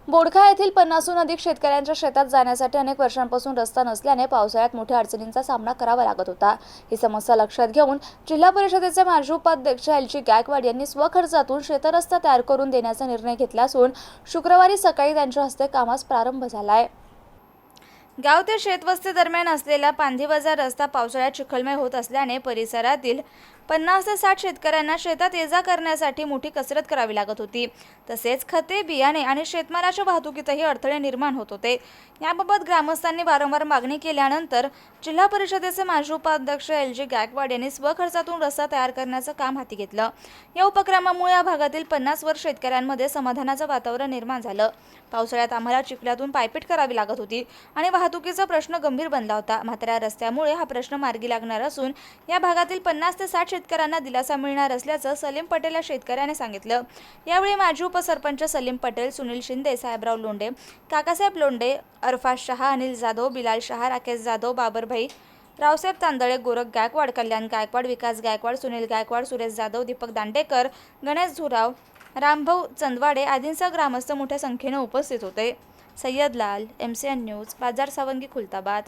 बोडखा येथील 50हून अधिक शेतकऱ्यांच्या शेतात जाण्यासाठी अनेक वर्षांपासून रस्ता नसल्याने पावसाळ्यात मोठ्या अडचणींचा सामना करावा लागत होता। ही समस्या लक्षात घेऊन जिल्हा परिषदेचे माजी उपाध्यक्ष LG गायकवाड यांनी स्वखर्चातून शेतरस्ता तयार करून देण्याचा निर्णय घेतला असून शुक्रवारी सकाळी त्यांच्या हस्ते कामास प्रारंभ झाला आहे। गाव ते शेतवस्ती दरम्यान असलेला पांधी बाजार रस्ता पावसाळ्यात चिखलमय होत असल्याने परिसरातील 50 ते 60 शेतकऱ्यांना शेतात ये-जा करण्यासाठी मोठी कसरत करावी लागत होती। तसेच खते, बियाणे आणि शेतमालाच्या वाहतुकीतही अडथळे निर्माण होत होते। याबाबत ग्रामस्थांनी वारंवार मागणी केल्यानंतर जिल्हा परिषदेचे माजी उपाध्यक्ष LG गायकवाड यांनी स्वखर्चातून रस्ता तयार करण्याचं काम हाती घेतलं। या उपक्रमामुळे या भागातील 50 वर शेतकऱ्यांमध्ये समाधानाचं वातावरण निर्माण झालं। पावसाळ्यात आम्हाला चिखलातून पायपीट करावी लागत होती आणि वाहतुकीचा प्रश्न गंभीर बनला होता। मात्र या रस्त्यामुळे हा प्रश्न मार्गी लागणार असून या भागातील 50 ते 60 शेतकऱ्यांना दिलासा मिळणार असल्याचं सलीम पटेल या शेतकऱ्याने सांगितलं। यावेळी माजी उपसरपंच सलीम पटेल, सुनील शिंदे, साहेबराव लोंढे, काकासाहेब लोंढे, अरफाज शहा, अनिल जाधव, बिलाल शहा, राकेश जाधव, बाबरभाई, रावसाहेब तांदळे, गोरख गायकवाड, कल्याण गायकवाड, विकास गायकवाड, सुनील गायकवाड, सुरेश जाधव, दीपक दांडेकर, गणेश झुराव, रामभाऊ चंदवाडे आदींसह ग्रामस्थ मोठ्या संख्येने उपस्थित होते। सय्यद लाल, MCN न्यूज, बाजार सावंगी, खुलताबाद।